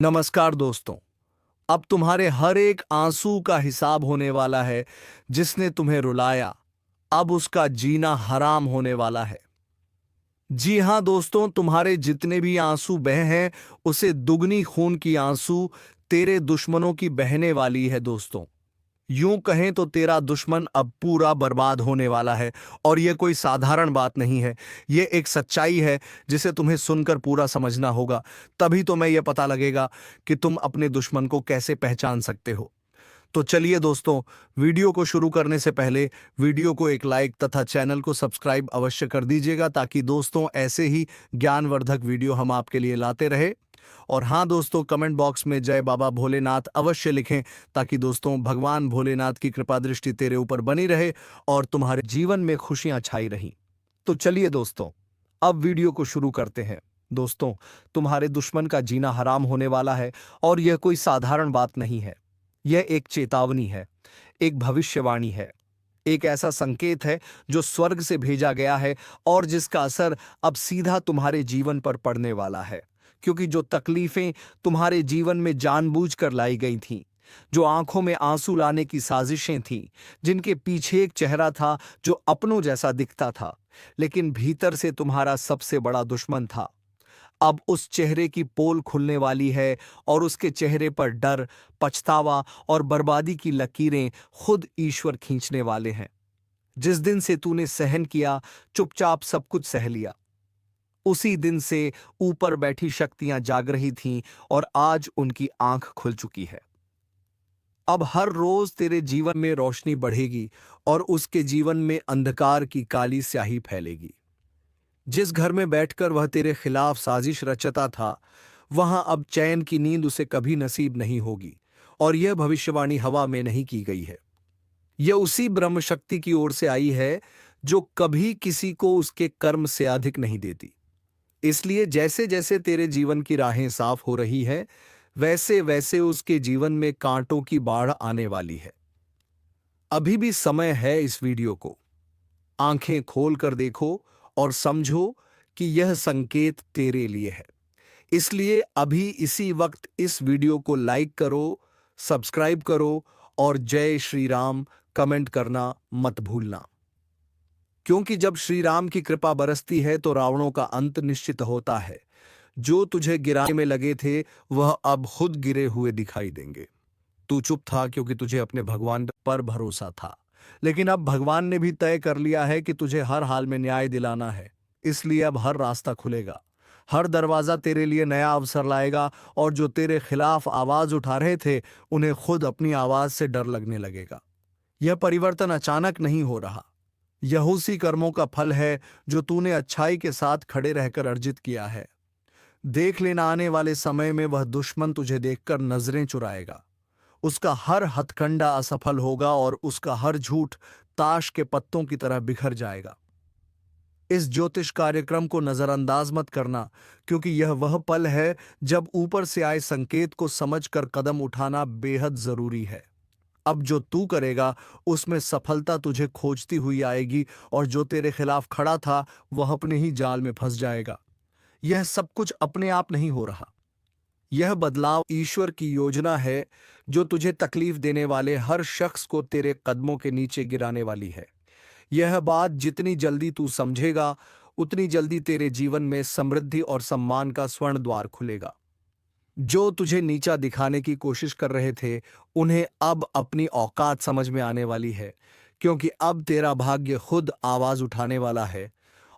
नमस्कार दोस्तों। अब तुम्हारे हर एक आंसू का हिसाब होने वाला है। जिसने तुम्हें रुलाया, अब उसका जीना हराम होने वाला है। जी हां दोस्तों, तुम्हारे जितने भी आंसू बहे हैं, उसे दुगनी खून की आंसू तेरे दुश्मनों की बहने वाली है दोस्तों। यूं कहें तो तेरा दुश्मन अब पूरा बर्बाद होने वाला है। और यह कोई साधारण बात नहीं है, यह एक सच्चाई है जिसे तुम्हें सुनकर पूरा समझना होगा। तभी तो मैं यह पता लगेगा कि तुम अपने दुश्मन को कैसे पहचान सकते हो। तो चलिए दोस्तों, वीडियो को शुरू करने से पहले वीडियो को एक लाइक तथा चैनल को सब्सक्राइब अवश्य कर दीजिएगा, ताकि दोस्तों ऐसे ही ज्ञानवर्धक वीडियो हम आपके लिए लाते रहे। और हाँ दोस्तों, कमेंट बॉक्स में जय बाबा भोलेनाथ अवश्य लिखें, ताकि दोस्तों भगवान भोलेनाथ की कृपा दृष्टि तेरे ऊपर बनी रहे और तुम्हारे जीवन में खुशियां छाई रहीं। तो चलिए दोस्तों, अब वीडियो को शुरू करते हैं। दोस्तों, तुम्हारे दुश्मन का जीना हराम होने वाला है, और यह कोई साधारण बात नहीं है। यह एक चेतावनी है, एक भविष्यवाणी है, एक ऐसा संकेत है जो स्वर्ग से भेजा गया है और जिसका असर अब सीधा तुम्हारे जीवन पर पड़ने वाला है। क्योंकि जो तकलीफें तुम्हारे जीवन में जानबूझकर लाई गई थीं, जो आंखों में आंसू लाने की साजिशें थीं, जिनके पीछे एक चेहरा था जो अपनों जैसा दिखता था, लेकिन भीतर से तुम्हारा सबसे बड़ा दुश्मन था, अब उस चेहरे की पोल खुलने वाली है और उसके चेहरे पर डर, पछतावा और बर्बादी की लकीरें खुद ईश्वर खींचने वाले हैं। जिस दिन से तूने सहन किया, चुपचाप सब कुछ सह लिया, उसी दिन से ऊपर बैठी शक्तियां जाग रही थीं और आज उनकी आंख खुल चुकी है। अब हर रोज तेरे जीवन में रोशनी बढ़ेगी और उसके जीवन में अंधकार की काली स्याही फैलेगी। जिस घर में बैठकर वह तेरे खिलाफ साजिश रचता था, वहां अब चैन की नींद उसे कभी नसीब नहीं होगी। और यह भविष्यवाणी हवा में नहीं की गई है, यह उसी ब्रह्म शक्ति की ओर से आई है जो कभी किसी को उसके कर्म से अधिक नहीं देती। इसलिए जैसे जैसे तेरे जीवन की राहें साफ हो रही है, वैसे वैसे उसके जीवन में कांटों की बाढ़ आने वाली है। अभी भी समय है इस वीडियो को आंखें खोल कर देखो और समझो कि यह संकेत तेरे लिए है। इसलिए अभी इसी वक्त इस वीडियो को लाइक करो, सब्सक्राइब करो और जय श्री राम कमेंट करना मत भूलना। क्योंकि जब श्री राम की कृपा बरसती है तो रावणों का अंत निश्चित होता है। जो तुझे गिराने में लगे थे, वह अब खुद गिरे हुए दिखाई देंगे। तू चुप था क्योंकि तुझे अपने भगवान पर भरोसा था, लेकिन अब भगवान ने भी तय कर लिया है कि तुझे हर हाल में न्याय दिलाना है। इसलिए अब हर रास्ता खुलेगा, हर दरवाजा तेरे लिए नया अवसर लाएगा, और जो तेरे खिलाफ आवाज उठा रहे थे, उन्हें खुद अपनी आवाज से डर लगने लगेगा। यह परिवर्तन अचानक नहीं हो रहा, यह उसी कर्मों का फल है जो तूने अच्छाई के साथ खड़े रहकर अर्जित किया है। देख लेना, आने वाले समय में वह दुश्मन तुझे देखकर नजरें चुराएगा, उसका हर हथकंडा असफल होगा और उसका हर झूठ ताश के पत्तों की तरह बिखर जाएगा। इस ज्योतिष कार्यक्रम को नजरअंदाज मत करना, क्योंकि यह वह पल है जब ऊपर से आए संकेत को समझकर कदम उठाना बेहद जरूरी है। अब जो तू करेगा, उसमें सफलता तुझे खोजती हुई आएगी, और जो तेरे खिलाफ खड़ा था, वह अपने ही जाल में फंस जाएगा। यह सब कुछ अपने आप नहीं हो रहा, यह बदलाव ईश्वर की योजना है, जो तुझे तकलीफ देने वाले हर शख्स को तेरे कदमों के नीचे गिराने वाली है। यह बात जितनी जल्दी तू समझेगा, उतनी जल्दी तेरे जीवन में समृद्धि और सम्मान का स्वर्ण द्वार खुलेगा। जो तुझे नीचा दिखाने की कोशिश कर रहे थे, उन्हें अब अपनी औकात समझ में आने वाली है, क्योंकि अब तेरा भाग्य खुद आवाज उठाने वाला है।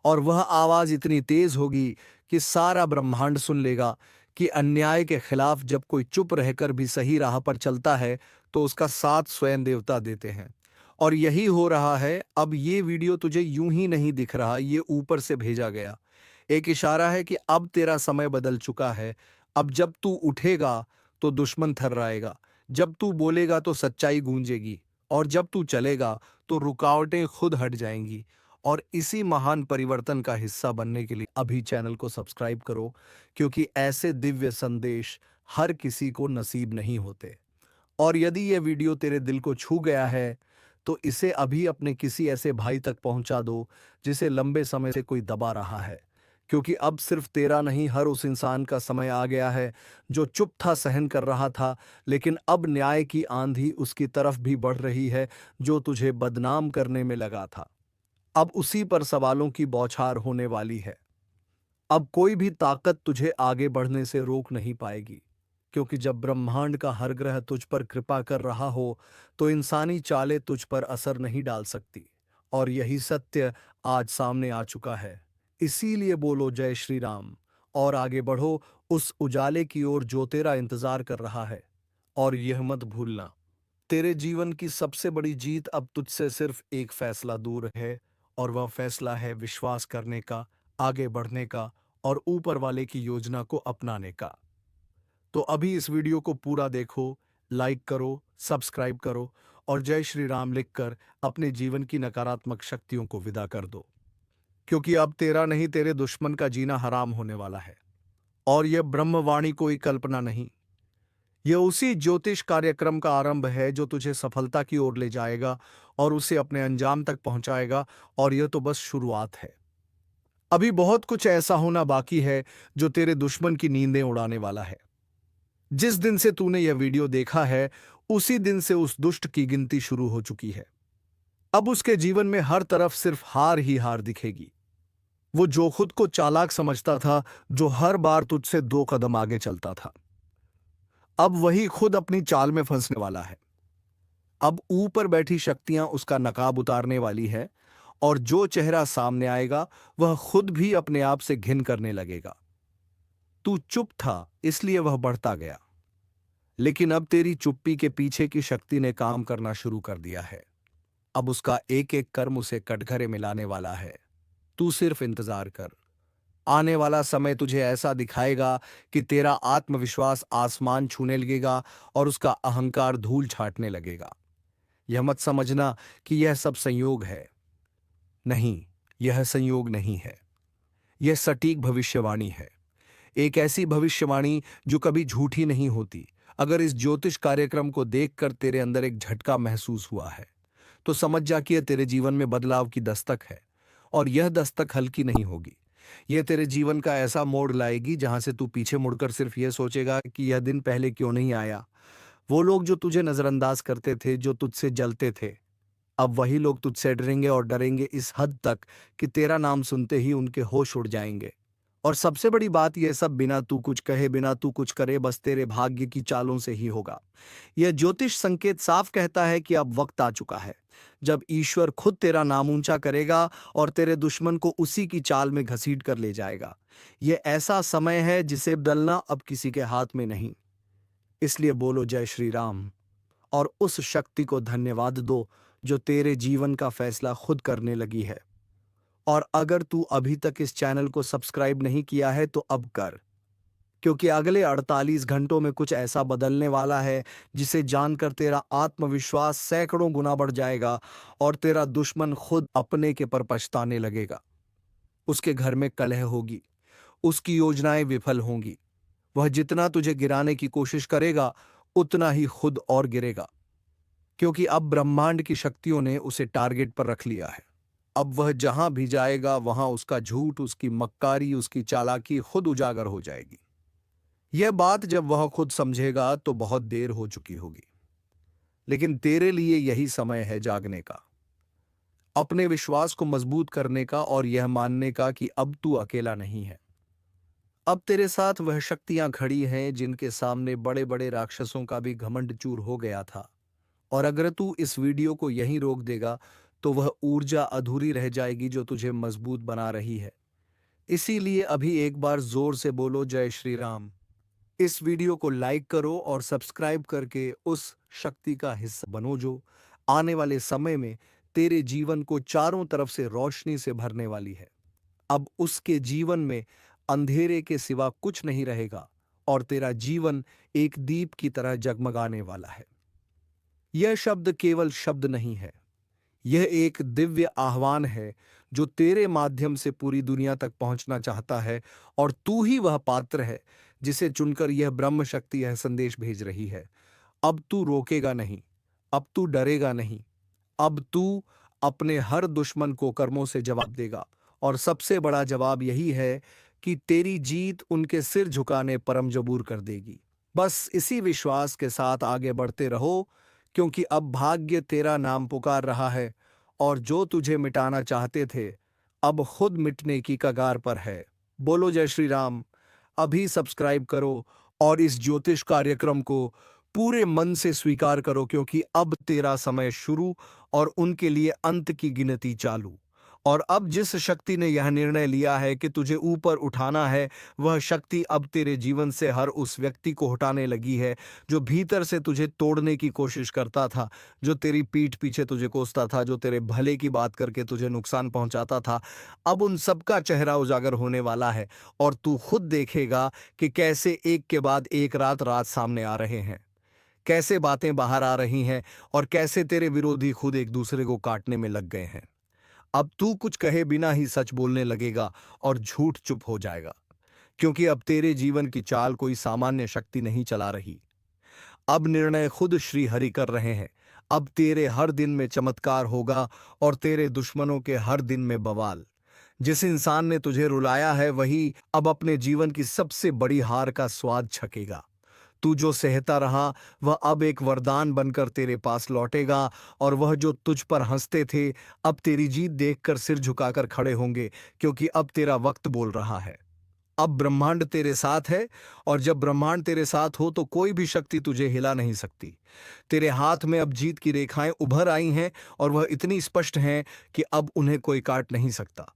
और वह आवाज इतनी तेज होगी कि सारा ब्रह्मांड सुन लेगा कि अन्याय के खिलाफ जब कोई चुप रहकर भी सही राह पर चलता है, तो उसका साथ स्वयं देवता देते हैं। और यही हो रहा है। अब ये वीडियो तुझे यूं ही नहीं दिख रहा, ये ऊपर से भेजा गया एक इशारा है कि अब तेरा समय बदल चुका है। अब जब तू उठेगा तो दुश्मन थर्राएगा, जब तू बोलेगा तो सच्चाई गूंजेगी, और जब तू चलेगा तो रुकावटें खुद हट जाएंगी। और इसी महान परिवर्तन का हिस्सा बनने के लिए अभी चैनल को सब्सक्राइब करो, क्योंकि ऐसे दिव्य संदेश हर किसी को नसीब नहीं होते। और यदि यह वीडियो तेरे दिल को छू गया है, तो इसे अभी अपने किसी ऐसे भाई तक पहुंचा दो जिसे लंबे समय से कोई दबा रहा है, क्योंकि अब सिर्फ तेरा नहीं, हर उस इंसान का समय आ गया है जो चुप था, सहन कर रहा था, लेकिन अब न्याय की आंधी उसकी तरफ भी बढ़ रही है जो तुझे बदनाम करने में लगा था। अब उसी पर सवालों की बौछार होने वाली है। अब कोई भी ताकत तुझे आगे बढ़ने से रोक नहीं पाएगी, क्योंकि जब ब्रह्मांड का हर ग्रह तुझ पर कृपा कर रहा हो तो इंसानी चालें तुझ पर असर नहीं डाल सकती। और यही सत्य आज सामने आ चुका है। इसीलिए बोलो जय श्री राम और आगे बढ़ो उस उजाले की ओर जो तेरा इंतजार कर रहा है। और यह मत भूलना, तेरे जीवन की सबसे बड़ी जीत अब तुझसे सिर्फ एक फैसला दूर है, और वह फैसला है विश्वास करने का, आगे बढ़ने का और ऊपर वाले की योजना को अपनाने का। तो अभी इस वीडियो को पूरा देखो, लाइक करो, सब्सक्राइब करो और जय श्री राम लिखकर अपने जीवन की नकारात्मक शक्तियों को विदा कर दो, क्योंकि अब तेरा नहीं, तेरे दुश्मन का जीना हराम होने वाला है। और यह ब्रह्मवाणी कोई कल्पना नहीं, यह उसी ज्योतिष कार्यक्रम का आरंभ है जो तुझे सफलता की ओर ले जाएगा और उसे अपने अंजाम तक पहुंचाएगा। और यह तो बस शुरुआत है। अभी बहुत कुछ ऐसा होना बाकी है जो तेरे दुश्मन की नींदें उड़ाने वाला है। जिस दिन से तूने यह वीडियो देखा है उसी दिन से उस दुष्ट की गिनती शुरू हो चुकी है। अब उसके जीवन में हर तरफ सिर्फ हार ही हार दिखेगी। वो जो खुद को चालाक समझता था, जो हर बार तुझसे 2 कदम आगे चलता था, अब वही खुद अपनी चाल में फंसने वाला है। अब ऊपर बैठी शक्तियां उसका नकाब उतारने वाली है, और जो चेहरा सामने आएगा वह खुद भी अपने आप से घिन करने लगेगा। तू चुप था इसलिए वह बढ़ता गया, लेकिन अब तेरी चुप्पी के पीछे की शक्ति ने काम करना शुरू कर दिया है। अब उसका एक एक कर्म उसे कटघरे में लाने वाला है। तू सिर्फ इंतजार कर। आने वाला समय तुझे ऐसा दिखाएगा कि तेरा आत्मविश्वास आसमान छूने लगेगा और उसका अहंकार धूल छाटने लगेगा। यह मत समझना कि यह सब संयोग है। नहीं, यह संयोग नहीं है। यह सटीक भविष्यवाणी है। एक ऐसी भविष्यवाणी जो कभी झूठी नहीं होती। अगर इस ज्योतिष कार्यक्रम को देखकर तेरे अंदर एक झटका महसूस हुआ है तो समझ जा कि यह तेरे जीवन में बदलाव की दस्तक है। और यह दस्तक हल्की नहीं होगी। यह तेरे जीवन का ऐसा मोड़ लाएगी जहां से तू पीछे मुड़कर सिर्फ यह सोचेगा कि यह दिन पहले क्यों नहीं आया। वो लोग जो तुझे नजरअंदाज करते थे, जो तुझसे जलते थे, अब वही लोग तुझसे डरेंगे, और डरेंगे इस हद तक कि तेरा नाम सुनते ही उनके होश उड़ जाएंगे। और सबसे बड़ी बात, यह सब बिना तू कुछ कहे, बिना तू कुछ करे, बस तेरे भाग्य की चालों से ही होगा। यह ज्योतिष संकेत साफ कहता है कि अब वक्त आ चुका है जब ईश्वर खुद तेरा नाम ऊंचा करेगा और तेरे दुश्मन को उसी की चाल में घसीट कर ले जाएगा। यह ऐसा समय है जिसे बदलना अब किसी के हाथ में नहीं। इसलिए बोलो जय श्री राम और उस शक्ति को धन्यवाद दो जो तेरे जीवन का फैसला खुद करने लगी है। और अगर तू अभी तक इस चैनल को सब्सक्राइब नहीं किया है तो अब कर, क्योंकि अगले 48 घंटों में कुछ ऐसा बदलने वाला है जिसे जानकर तेरा आत्मविश्वास सैकड़ों गुना बढ़ जाएगा और तेरा दुश्मन खुद अपने के पर पछताने लगेगा। उसके घर में कलह होगी, उसकी योजनाएं विफल होंगी। वह जितना तुझे गिराने की कोशिश करेगा उतना ही खुद और गिरेगा, क्योंकि अब ब्रह्मांड की शक्तियों ने उसे टारगेट पर रख लिया है। अब वह जहां भी जाएगा वहां उसका झूठ, उसकी मक्कारी, उसकी चालाकी खुद उजागर हो जाएगी। यह बात जब वह खुद समझेगा तो बहुत देर हो चुकी होगी। लेकिन तेरे लिए यही समय है जागने का, अपने विश्वास को मजबूत करने का और यह मानने का कि अब तू अकेला नहीं है। अब तेरे साथ वह शक्तियां खड़ी हैं जिनके सामने बड़े बड़े राक्षसों का भी घमंड चूर हो गया था। और अगर तू इस वीडियो को यहीं रोक देगा तो वह ऊर्जा अधूरी रह जाएगी जो तुझे मजबूत बना रही है। इसीलिए अभी एक बार जोर से बोलो जय श्री राम। इस वीडियो को लाइक करो और सब्सक्राइब करके उस शक्ति का हिस्सा बनो जो आने वाले समय में तेरे जीवन को चारों तरफ से रोशनी से भरने वाली है। अब उसके जीवन में अंधेरे के सिवा कुछ नहीं रहेगा और तेरा जीवन एक दीप की तरह जगमगाने वाला है। यह शब्द केवल शब्द नहीं है, यह एक दिव्य आह्वान है जो तेरे माध्यम से पूरी दुनिया तक पहुंचना चाहता है। और तू ही वह पात्र है जिसे चुनकर यह ब्रह्म शक्ति यह संदेश भेज रही है। अब तू रोकेगा नहीं, अब तू डरेगा नहीं, अब तू अपने हर दुश्मन को कर्मों से जवाब देगा। और सबसे बड़ा जवाब यही है कि तेरी जीत उनके सिर झुकाने पर मजबूर कर देगी। बस इसी विश्वास के साथ आगे बढ़ते रहो, क्योंकि अब भाग्य तेरा नाम पुकार रहा है और जो तुझे मिटाना चाहते थे अब खुद मिटने की कगार पर है। बोलो जय श्री राम। अभी सब्सक्राइब करो और इस ज्योतिष कार्यक्रम को पूरे मन से स्वीकार करो, क्योंकि अब तेरा समय शुरू और उनके लिए अंत की गिनती चालू। और अब जिस शक्ति ने यह निर्णय लिया है कि तुझे ऊपर उठाना है, वह शक्ति अब तेरे जीवन से हर उस व्यक्ति को हटाने लगी है जो भीतर से तुझे तोड़ने की कोशिश करता था, जो तेरी पीठ पीछे तुझे कोसता था, जो तेरे भले की बात करके तुझे नुकसान पहुंचाता था। अब उन सबका चेहरा उजागर होने वाला है और तू खुद देखेगा कि कैसे एक के बाद एक रात रात सामने आ रहे हैं, कैसे बातें बाहर आ रही हैं और कैसे तेरे विरोधी खुद एक दूसरे को काटने में लग गए हैं। अब तू कुछ कहे बिना ही सच बोलने लगेगा और झूठ चुप हो जाएगा, क्योंकि अब तेरे जीवन की चाल कोई सामान्य शक्ति नहीं चला रही। अब निर्णय खुद श्री हरि कर रहे हैं। अब तेरे हर दिन में चमत्कार होगा और तेरे दुश्मनों के हर दिन में बवाल। जिस इंसान ने तुझे रुलाया है वही अब अपने जीवन की सबसे बड़ी हार का स्वाद छकेगा। तू जो सहता रहा वह अब एक वरदान बनकर तेरे पास लौटेगा, और वह जो तुझ पर हंसते थे अब तेरी जीत देखकर सिर झुकाकर खड़े होंगे, क्योंकि अब तेरा वक्त बोल रहा है। अब ब्रह्मांड तेरे साथ है, और जब ब्रह्मांड तेरे साथ हो तो कोई भी शक्ति तुझे हिला नहीं सकती। तेरे हाथ में अब जीत की रेखाएं उभर आई हैं और वह इतनी स्पष्ट हैं कि अब उन्हें कोई काट नहीं सकता।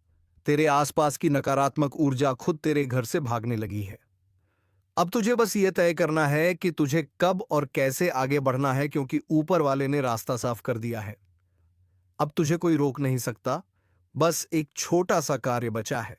तेरे आसपास की नकारात्मक ऊर्जा खुद तेरे घर से भागने लगी है। अब तुझे बस ये तय करना है कि तुझे कब और कैसे आगे बढ़ना है, क्योंकि ऊपर वाले ने रास्ता साफ कर दिया है। अब तुझे कोई रोक नहीं सकता। बस एक छोटा सा कार्य बचा है।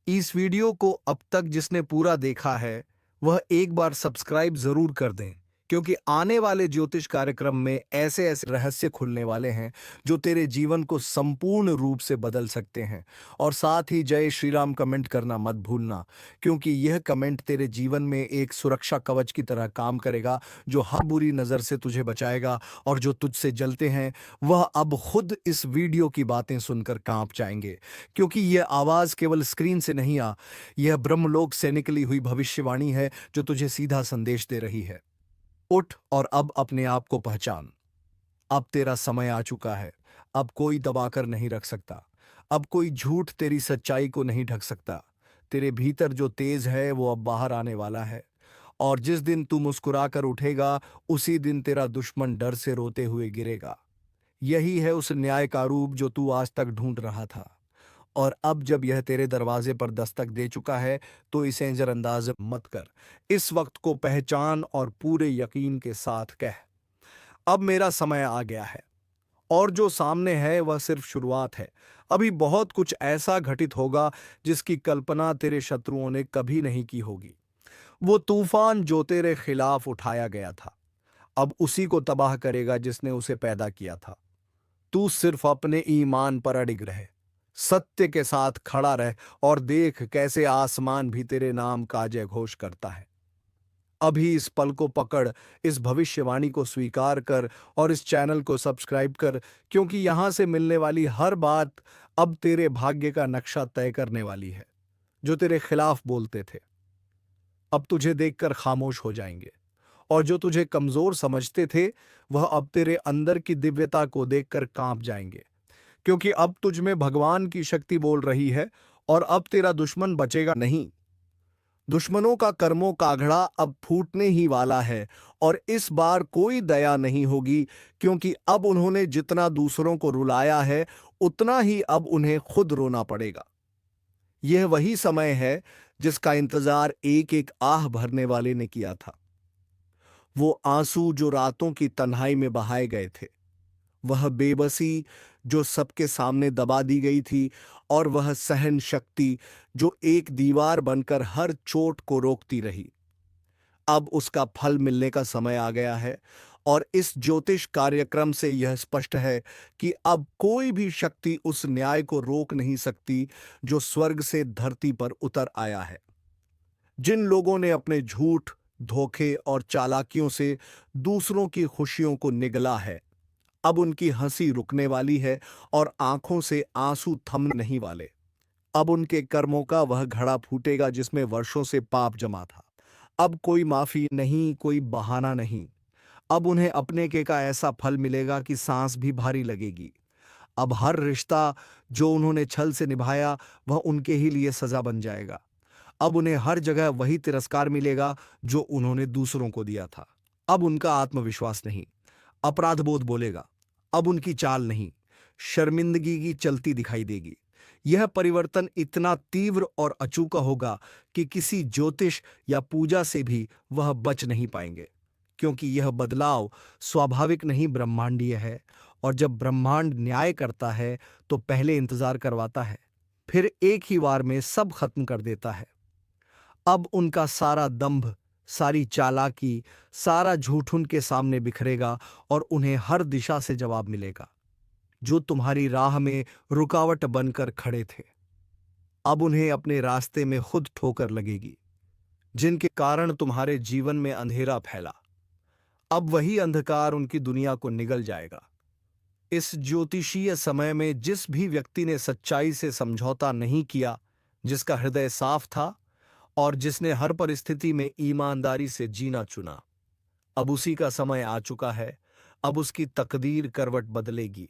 इस वीडियो को अब तक जिसने पूरा देखा है वह एक बार सब्सक्राइब जरूर कर दें, क्योंकि आने वाले ज्योतिष कार्यक्रम में ऐसे ऐसे रहस्य खुलने वाले हैं जो तेरे जीवन को संपूर्ण रूप से बदल सकते हैं। और साथ ही जय श्री राम कमेंट करना मत भूलना, क्योंकि यह कमेंट तेरे जीवन में एक सुरक्षा कवच की तरह काम करेगा, जो हर बुरी नज़र से तुझे बचाएगा। और जो तुझसे जलते हैं वह अब खुद इस वीडियो की बातें सुनकर कांप जाएंगे, क्योंकि यह आवाज़ केवल स्क्रीन से नहीं यह ब्रह्मलोक से निकली हुई भविष्यवाणी है जो तुझे सीधा संदेश दे रही है। उठ और अब अपने आप को पहचान। अब तेरा समय आ चुका है। अब कोई दबाकर नहीं रख सकता। अब कोई झूठ तेरी सच्चाई को नहीं ढक सकता। तेरे भीतर जो तेज है वो अब बाहर आने वाला है, और जिस दिन तू मुस्कुरा कर उठेगा उसी दिन तेरा दुश्मन डर से रोते हुए गिरेगा। यही है उस न्याय का रूप जो तू आज तक ढूंढ रहा था। और अब जब यह तेरे दरवाजे पर दस्तक दे चुका है तो इसे नजरअंदाज मत कर। इस वक्त को पहचान और पूरे यकीन के साथ कह, अब मेरा समय आ गया है, और जो सामने है वह सिर्फ शुरुआत है। अभी बहुत कुछ ऐसा घटित होगा जिसकी कल्पना तेरे शत्रुओं ने कभी नहीं की होगी। वो तूफान जो तेरे खिलाफ उठाया गया था अब उसी को तबाह करेगा जिसने उसे पैदा किया था। तू सिर्फ अपने ईमान पर अडिग रहे, सत्य के साथ खड़ा रह, और देख कैसे आसमान भी तेरे नाम का जय घोष करता है। अभी इस पल को पकड़, इस भविष्यवाणी को स्वीकार कर और इस चैनल को सब्सक्राइब कर, क्योंकि यहां से मिलने वाली हर बात अब तेरे भाग्य का नक्शा तय करने वाली है। जो तेरे खिलाफ बोलते थे अब तुझे देखकर खामोश हो जाएंगे, और जो तुझे कमजोर समझते थे वह अब तेरे अंदर की दिव्यता को देखकर कांप जाएंगे, क्योंकि अब तुझ में भगवान की शक्ति बोल रही है। और अब तेरा दुश्मन बचेगा नहीं। दुश्मनों का कर्मों का आंकड़ा अब फूटने ही वाला है, और इस बार कोई दया नहीं होगी, क्योंकि अब उन्होंने जितना दूसरों को रुलाया है उतना ही अब उन्हें खुद रोना पड़ेगा। यह वही समय है जिसका इंतजार एक एक आह भरने वाले ने किया था। वो आंसू जो रातों की तन्हाई में बहाए गए थे, वह बेबसी जो सबके सामने दबा दी गई थी, और वह सहन शक्ति जो एक दीवार बनकर हर चोट को रोकती रही, अब उसका फल मिलने का समय आ गया है। और इस ज्योतिष कार्यक्रम से यह स्पष्ट है कि अब कोई भी शक्ति उस न्याय को रोक नहीं सकती जो स्वर्ग से धरती पर उतर आया है। जिन लोगों ने अपने झूठ, धोखे और चालाकियों से दूसरों की खुशियों को निगला है, अब उनकी हंसी रुकने वाली है और आंखों से आंसू थमने नहीं वाले। अब उनके कर्मों का वह घड़ा फूटेगा जिसमें वर्षों से पाप जमा था। अब कोई माफी नहीं, कोई बहाना नहीं। अब उन्हें अपने के का ऐसा फल मिलेगा कि सांस भी भारी लगेगी। अब हर रिश्ता जो उन्होंने छल से निभाया वह उनके ही लिए सजा बन जाएगा। अब उन्हें हर जगह वही तिरस्कार मिलेगा जो उन्होंने दूसरों को दिया था। अब उनका आत्मविश्वास नहीं, अपराध बोध बोलेगा। अब उनकी चाल नहीं, शर्मिंदगी की चलती दिखाई देगी। यह परिवर्तन इतना तीव्र और अचूका होगा कि किसी ज्योतिष या पूजा से भी वह बच नहीं पाएंगे, क्योंकि यह बदलाव स्वाभाविक नहीं, ब्रह्मांडीय है। और जब ब्रह्मांड न्याय करता है तो पहले इंतजार करवाता है, फिर एक ही वार में सब खत्म कर देता है। अब उनका सारा दंभ, सारी चालाकी, सारा झूठ उनके सामने बिखरेगा और उन्हें हर दिशा से जवाब मिलेगा। जो तुम्हारी राह में रुकावट बनकर खड़े थे, अब उन्हें अपने रास्ते में खुद ठोकर लगेगी। जिनके कारण तुम्हारे जीवन में अंधेरा फैला, अब वही अंधकार उनकी दुनिया को निगल जाएगा। इस ज्योतिषीय समय में जिस भी व्यक्ति ने सच्चाई से समझौता नहीं किया, जिसका हृदय साफ था और जिसने हर परिस्थिति में ईमानदारी से जीना चुना, अब उसी का समय आ चुका है। अब उसकी तकदीर करवट बदलेगी।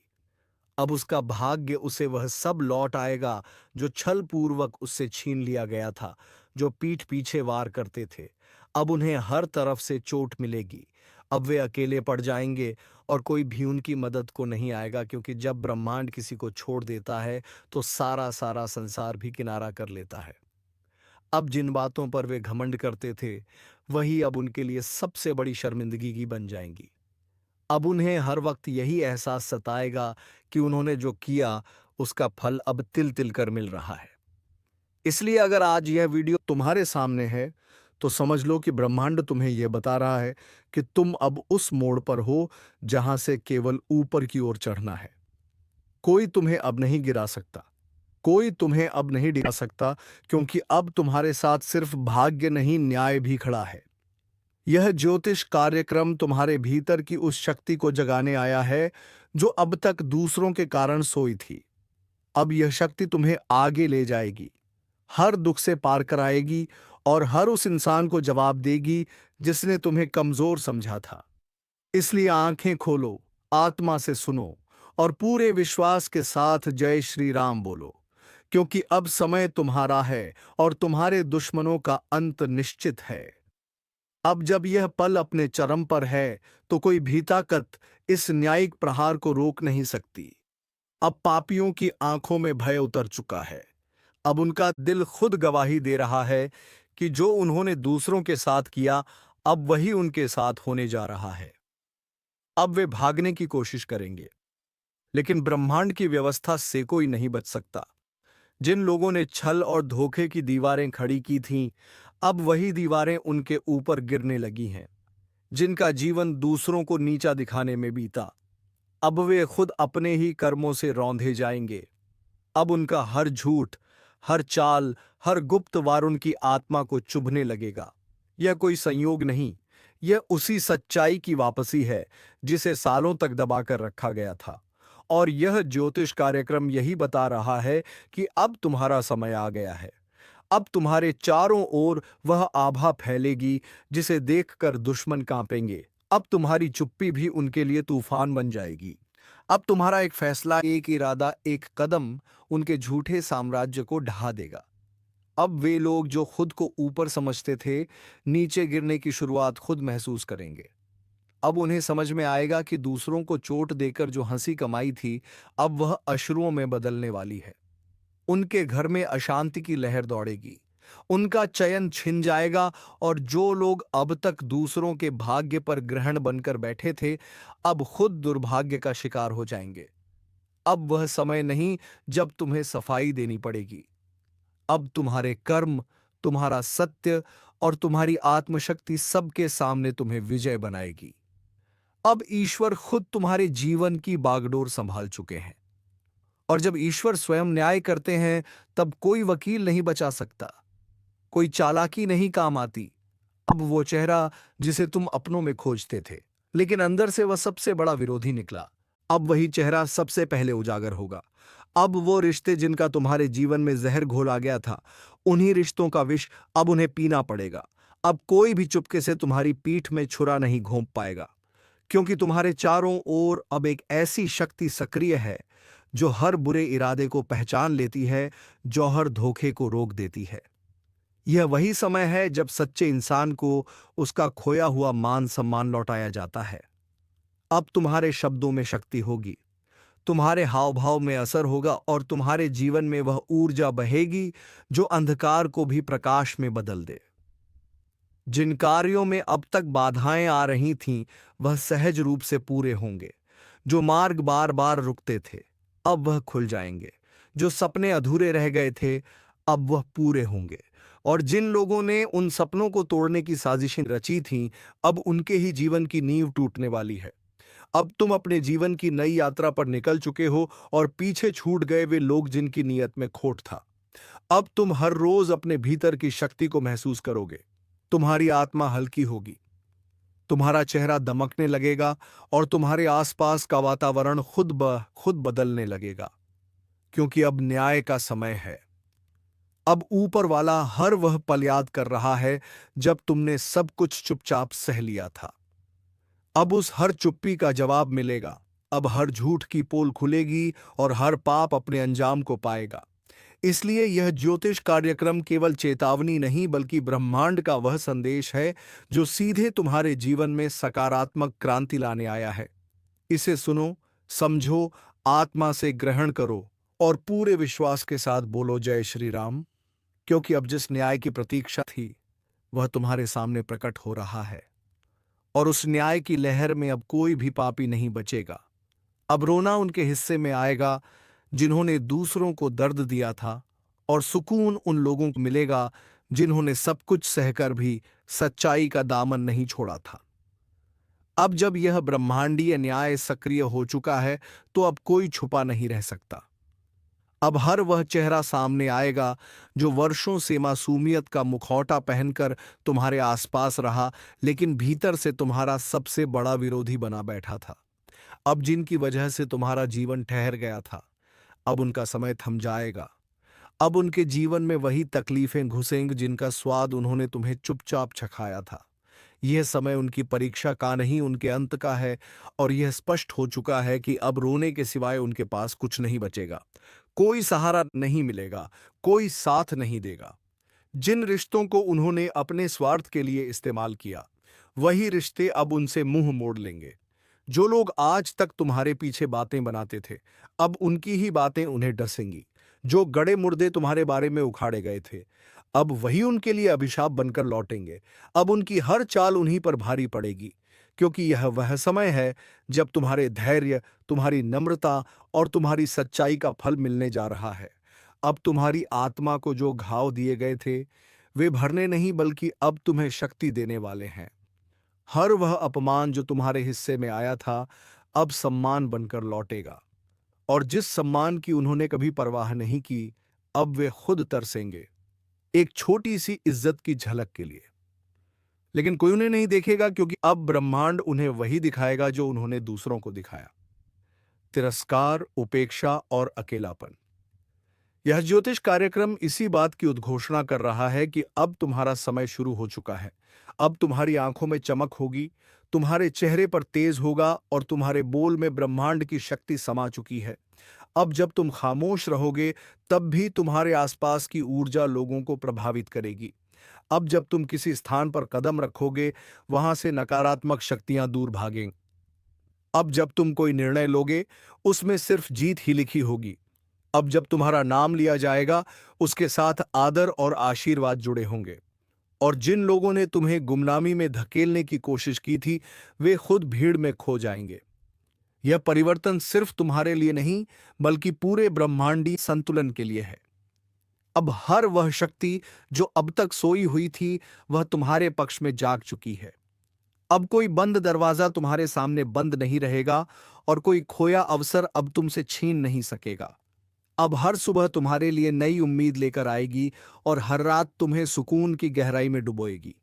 अब उसका भाग्य उसे वह सब लौट आएगा जो छल पूर्वक उससे छीन लिया गया था, जो पीठ पीछे वार करते थे। अब उन्हें हर तरफ से चोट मिलेगी। अब वे अकेले पड़ जाएंगे और कोई भी उनकी मदद को नहीं आएगा, क्योंकि जब ब्रह्मांड किसी को छोड़ देता है तो सारा सारा संसार भी किनारा कर लेता है। अब जिन बातों पर वे घमंड करते थे वही अब उनके लिए सबसे बड़ी शर्मिंदगी की बन जाएंगी। अब उन्हें हर वक्त यही एहसास सताएगा कि उन्होंने जो किया उसका फल अब तिल तिल कर मिल रहा है। इसलिए अगर आज यह वीडियो तुम्हारे सामने है तो समझ लो कि ब्रह्मांड तुम्हें यह बता रहा है कि तुम अब उस मोड़ पर हो जहां से केवल ऊपर की ओर चढ़ना है। कोई तुम्हें अब नहीं गिरा सकता, कोई तुम्हें अब नहीं डिगा सकता, क्योंकि अब तुम्हारे साथ सिर्फ भाग्य नहीं, न्याय भी खड़ा है। यह ज्योतिष कार्यक्रम तुम्हारे भीतर की उस शक्ति को जगाने आया है जो अब तक दूसरों के कारण सोई थी। अब यह शक्ति तुम्हें आगे ले जाएगी, हर दुख से पार कराएगी और हर उस इंसान को जवाब देगी जिसने तुम्हें कमजोर समझा था। इसलिए आंखें खोलो, आत्मा से सुनो और पूरे विश्वास के साथ जय श्री राम बोलो, क्योंकि अब समय तुम्हारा है और तुम्हारे दुश्मनों का अंत निश्चित है। अब जब यह पल अपने चरम पर है तो कोई भी ताकत इस न्यायिक प्रहार को रोक नहीं सकती। अब पापियों की आंखों में भय उतर चुका है। अब उनका दिल खुद गवाही दे रहा है कि जो उन्होंने दूसरों के साथ किया अब वही उनके साथ होने जा रहा है। अब वे भागने की कोशिश करेंगे, लेकिन ब्रह्मांड की व्यवस्था से कोई नहीं बच सकता। जिन लोगों ने छल और धोखे की दीवारें खड़ी की थीं, अब वही दीवारें उनके ऊपर गिरने लगी हैं। जिनका जीवन दूसरों को नीचा दिखाने में बीता, अब वे खुद अपने ही कर्मों से रौंदे जाएंगे। अब उनका हर झूठ, हर चाल, हर गुप्त वार उनकी आत्मा को चुभने लगेगा। यह कोई संयोग नहीं, यह उसी सच्चाई की वापसी है जिसे सालों तक दबाकर रखा गया था। और यह ज्योतिष कार्यक्रम यही बता रहा है कि अब तुम्हारा समय आ गया है। अब तुम्हारे चारों ओर वह आभा फैलेगी जिसे देखकर दुश्मन कांपेंगे। अब तुम्हारी चुप्पी भी उनके लिए तूफान बन जाएगी। अब तुम्हारा एक फैसला, एक इरादा, एक कदम उनके झूठे साम्राज्य को ढहा देगा। अब वे लोग जो खुद को ऊपर समझते थे, नीचे गिरने की शुरुआत खुद महसूस करेंगे। अब उन्हें समझ में आएगा कि दूसरों को चोट देकर जो हंसी कमाई थी, अब वह अश्रुओं में बदलने वाली है। उनके घर में अशांति की लहर दौड़ेगी, उनका चयन छिन जाएगा और जो लोग अब तक दूसरों के भाग्य पर ग्रहण बनकर बैठे थे, अब खुद दुर्भाग्य का शिकार हो जाएंगे। अब वह समय नहीं जब तुम्हें सफाई देनी पड़ेगी। अब तुम्हारे कर्म, तुम्हारा सत्य और तुम्हारी आत्मशक्ति सबके सामने तुम्हें विजय बनाएगी। अब ईश्वर खुद तुम्हारे जीवन की बागडोर संभाल चुके हैं। और जब ईश्वर स्वयं न्याय करते हैं तब कोई वकील नहीं बचा सकता, कोई चालाकी नहीं काम आती। अब वो चेहरा जिसे तुम अपनों में खोजते थे, लेकिन अंदर से वह सबसे बड़ा विरोधी निकला, अब वही चेहरा सबसे पहले उजागर होगा। अब वो रिश्ते जिनका तुम्हारे जीवन में जहर घोला गया था, उन्हीं रिश्तों का विष अब उन्हें पीना पड़ेगा। अब कोई भी चुपके से तुम्हारी पीठ में छुरा नहीं घोंप पाएगा, क्योंकि तुम्हारे चारों ओर अब एक ऐसी शक्ति सक्रिय है जो हर बुरे इरादे को पहचान लेती है, जो हर धोखे को रोक देती है। यह वही समय है जब सच्चे इंसान को उसका खोया हुआ मान सम्मान लौटाया जाता है। अब तुम्हारे शब्दों में शक्ति होगी, तुम्हारे हाव भाव में असर होगा और तुम्हारे जीवन में वह ऊर्जा बहेगी जो अंधकार को भी प्रकाश में बदल दे। जिन कार्यों में अब तक बाधाएं आ रही थीं, वह सहज रूप से पूरे होंगे। जो मार्ग बार बार रुकते थे, अब वह खुल जाएंगे। जो सपने अधूरे रह गए थे, अब वह पूरे होंगे। और जिन लोगों ने उन सपनों को तोड़ने की साजिशें रची थीं, अब उनके ही जीवन की नींव टूटने वाली है। अब तुम अपने जीवन की नई यात्रा पर निकल चुके हो और पीछे छूट गए वे लोग जिनकी नीयत में खोट था। अब तुम हर रोज अपने भीतर की शक्ति को महसूस करोगे। तुम्हारी आत्मा हल्की होगी, तुम्हारा चेहरा दमकने लगेगा और तुम्हारे आसपास का वातावरण खुद ब खुद बदलने लगेगा, क्योंकि अब न्याय का समय है। अब ऊपर वाला हर वह पल याद कर रहा है जब तुमने सब कुछ चुपचाप सह लिया था। अब उस हर चुप्पी का जवाब मिलेगा। अब हर झूठ की पोल खुलेगी और हर पाप अपने अंजाम को पाएगा। इसलिए यह ज्योतिष कार्यक्रम केवल चेतावनी नहीं, बल्कि ब्रह्मांड का वह संदेश है जो सीधे तुम्हारे जीवन में सकारात्मक क्रांति लाने आया है। इसे सुनो, समझो, आत्मा से ग्रहण करो और पूरे विश्वास के साथ बोलो जय श्री राम, क्योंकि अब जिस न्याय की प्रतीक्षा थी वह तुम्हारे सामने प्रकट हो रहा है। और उस न्याय की लहर में अब कोई भी पापी नहीं बचेगा। अब रोना उनके हिस्से में आएगा जिन्होंने दूसरों को दर्द दिया था, और सुकून उन लोगों को मिलेगा जिन्होंने सब कुछ सहकर भी सच्चाई का दामन नहीं छोड़ा था। अब जब यह ब्रह्मांडीय न्याय सक्रिय हो चुका है, तो अब कोई छुपा नहीं रह सकता। अब हर वह चेहरा सामने आएगा जो वर्षों से मासूमियत का मुखौटा पहनकर तुम्हारे आसपास रहा, लेकिन भीतर से तुम्हारा सबसे बड़ा विरोधी बना बैठा था। अब जिनकी वजह से तुम्हारा जीवन ठहर गया था, अब उनका समय थम जाएगा। अब उनके जीवन में वही तकलीफें घुसेंगी जिनका स्वाद उन्होंने तुम्हें चुपचाप चखाया था। यह समय उनकी परीक्षा का नहीं, उनके अंत का है। और यह स्पष्ट हो चुका है कि अब रोने के सिवाय उनके पास कुछ नहीं बचेगा। कोई सहारा नहीं मिलेगा, कोई साथ नहीं देगा। जिन रिश्तों को उन्होंने अपने स्वार्थ के लिए इस्तेमाल किया, वही रिश्ते अब उनसे मुंह मोड़ लेंगे। जो लोग आज तक तुम्हारे पीछे बातें बनाते थे, अब उनकी ही बातें उन्हें डसेंगी। जो गड़े मुर्दे तुम्हारे बारे में उखाड़े गए थे, अब वही उनके लिए अभिशाप बनकर लौटेंगे। अब उनकी हर चाल उन्हीं पर भारी पड़ेगी, क्योंकि यह वह समय है जब तुम्हारे धैर्य, तुम्हारी नम्रता और तुम्हारी सच्चाई का फल मिलने जा रहा है। अब तुम्हारी आत्मा को जो घाव दिए गए थे, वे भरने नहीं, बल्कि अब तुम्हें शक्ति देने वाले हैं। हर वह अपमान जो तुम्हारे हिस्से में आया था, अब सम्मान बनकर लौटेगा। और जिस सम्मान की उन्होंने कभी परवाह नहीं की, अब वे खुद तरसेंगे एक छोटी सी इज्जत की झलक के लिए। लेकिन कोई उन्हें नहीं देखेगा, क्योंकि अब ब्रह्मांड उन्हें वही दिखाएगा जो उन्होंने दूसरों को दिखाया: तिरस्कार, उपेक्षा और अकेलापन। यह ज्योतिष कार्यक्रम इसी बात की उद्घोषणा कर रहा है कि अब तुम्हारा समय शुरू हो चुका है। अब तुम्हारी आंखों में चमक होगी, तुम्हारे चेहरे पर तेज होगा और तुम्हारे बोल में ब्रह्मांड की शक्ति समा चुकी है। अब जब तुम खामोश रहोगे, तब भी तुम्हारे आसपास की ऊर्जा लोगों को प्रभावित करेगी। अब जब तुम किसी स्थान पर कदम रखोगे, वहां से नकारात्मक शक्तियां दूर भागेंगी। अब जब तुम कोई निर्णय लोगे, उसमें सिर्फ जीत ही लिखी होगी। अब जब तुम्हारा नाम लिया जाएगा, उसके साथ आदर और आशीर्वाद जुड़े होंगे। और जिन लोगों ने तुम्हें गुमनामी में धकेलने की कोशिश की थी, वे खुद भीड़ में खो जाएंगे। यह परिवर्तन सिर्फ तुम्हारे लिए नहीं, बल्कि पूरे ब्रह्मांडी संतुलन के लिए है। अब हर वह शक्ति जो अब तक सोई हुई थी, वह तुम्हारे पक्ष में जाग चुकी है। अब कोई बंद दरवाजा तुम्हारे सामने बंद नहीं रहेगा और कोई खोया अवसर अब तुमसे छीन नहीं सकेगा। अब हर सुबह तुम्हारे लिए नई उम्मीद लेकर आएगी और हर रात तुम्हें सुकून की गहराई में डुबोएगी।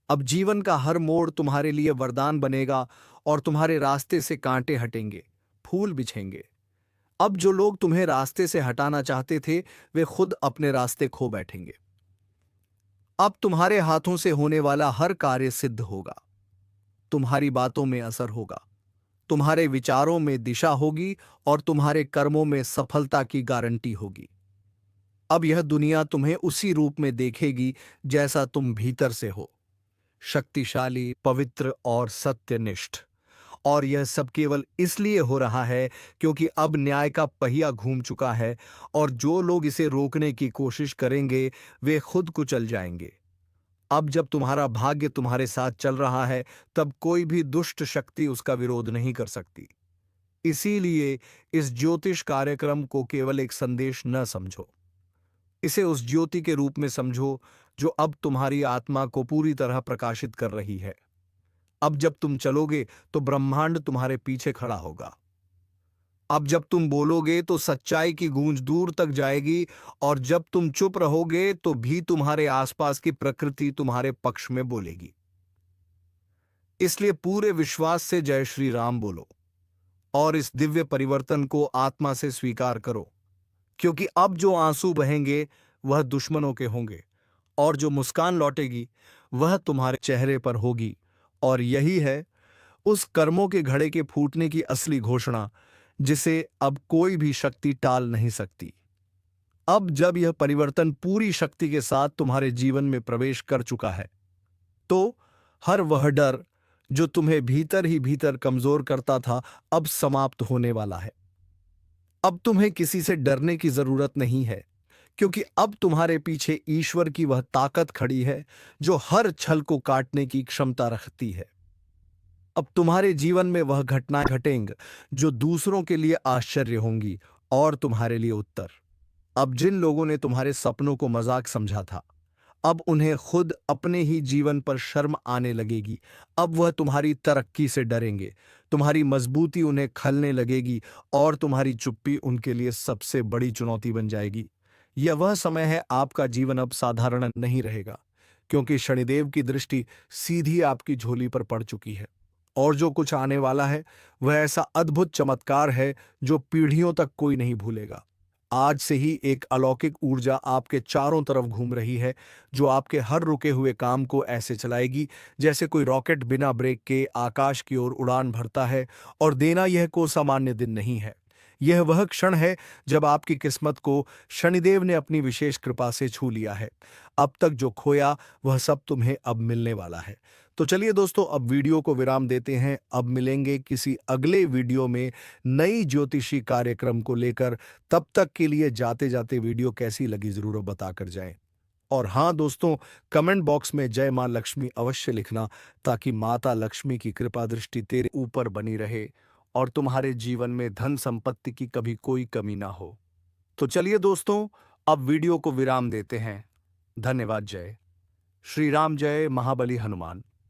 अब जीवन का हर मोड़ तुम्हारे लिए वरदान बनेगा और तुम्हारे रास्ते से कांटे हटेंगे, फूल बिछेंगे। अब जो लोग तुम्हें रास्ते से हटाना चाहते थे वे खुद अपने रास्ते खो बैठेंगे। अब तुम्हारे हाथों से होने वाला हर कार्य सिद्ध होगा। तुम्हारी बातों में असर होगा, तुम्हारे विचारों में दिशा होगी और तुम्हारे कर्मों में सफलता की गारंटी होगी। अब यह दुनिया तुम्हें उसी रूप में देखेगी जैसा तुम भीतर से हो, शक्तिशाली, पवित्र और सत्यनिष्ठ। और यह सब केवल इसलिए हो रहा है क्योंकि अब न्याय का पहिया घूम चुका है और जो लोग इसे रोकने की कोशिश करेंगे वे खुद कुचल जाएंगे। अब जब तुम्हारा भाग्य तुम्हारे साथ चल रहा है तब कोई भी दुष्ट शक्ति उसका विरोध नहीं कर सकती। इसीलिए इस ज्योतिष कार्यक्रम को केवल एक संदेश न समझो, इसे उस ज्योति के रूप में समझो जो अब तुम्हारी आत्मा को पूरी तरह प्रकाशित कर रही है। अब जब तुम चलोगे तो ब्रह्मांड तुम्हारे पीछे खड़ा होगा। अब जब तुम बोलोगे तो सच्चाई की गूंज दूर तक जाएगी और जब तुम चुप रहोगे तो भी तुम्हारे आसपास की प्रकृति तुम्हारे पक्ष में बोलेगी। इसलिए पूरे विश्वास से जय श्री राम बोलो और इस दिव्य परिवर्तन को आत्मा से स्वीकार करो, क्योंकि अब जो आंसू बहेंगे वह दुश्मनों के होंगे और जो मुस्कान लौटेगी वह तुम्हारे चेहरे पर होगी। और यही है उस कर्मों के घड़े के फूटने की असली घोषणा जिसे अब कोई भी शक्ति टाल नहीं सकती। अब जब यह परिवर्तन पूरी शक्ति के साथ तुम्हारे जीवन में प्रवेश कर चुका है तो हर वह डर जो तुम्हें भीतर ही भीतर कमजोर करता था अब समाप्त होने वाला है। अब तुम्हें किसी से डरने की जरूरत नहीं है, क्योंकि अब तुम्हारे पीछे ईश्वर की वह ताकत खड़ी है जो हर छल को काटने की क्षमता रखती है। अब तुम्हारे जीवन में वह घटनाएं घटेंगी जो दूसरों के लिए आश्चर्य होंगी और तुम्हारे लिए उत्तर। अब जिन लोगों ने तुम्हारे सपनों को मजाक समझा था अब उन्हें खुद अपने ही जीवन पर शर्म आने लगेगी। अब वह तुम्हारी तरक्की से डरेंगे, तुम्हारी मजबूती उन्हें खलने लगेगी और तुम्हारी चुप्पी उनके लिए सबसे बड़ी चुनौती बन जाएगी। यह वह समय है, आपका जीवन अब साधारण नहीं रहेगा, क्योंकि शनिदेव की दृष्टि सीधी आपकी झोली पर पड़ चुकी है और जो कुछ आने वाला है वह ऐसा अद्भुत चमत्कार है जो पीढ़ियों तक कोई नहीं भूलेगा। आज से ही एक अलौकिक ऊर्जा आपके चारों तरफ घूम रही है जो आपके हर रुके हुए काम को ऐसे चलाएगी जैसे कोई रॉकेट बिना ब्रेक के आकाश की ओर उड़ान भरता है। और देना यह कोई सामान्य दिन नहीं है, यह वह क्षण है जब आपकी किस्मत को शनिदेव ने अपनी विशेष कृपा से छू लिया है। अब तक जो खोया वह सब तुम्हें अब मिलने वाला है। तो चलिए दोस्तों, अब वीडियो को विराम देते हैं। अब मिलेंगे किसी अगले वीडियो में नई ज्योतिषी कार्यक्रम को लेकर। तब तक के लिए जाते जाते वीडियो कैसी लगी जरूर बताकर जाएं। और हाँ दोस्तों, कमेंट बॉक्स में जय मां लक्ष्मी अवश्य लिखना, ताकि माता लक्ष्मी की कृपा दृष्टि तेरे ऊपर बनी रहे और तुम्हारे जीवन में धन संपत्ति की कभी कोई कमी ना हो। तो चलिए दोस्तों, अब वीडियो को विराम देते हैं। धन्यवाद। जय श्री राम, जय महाबली हनुमान।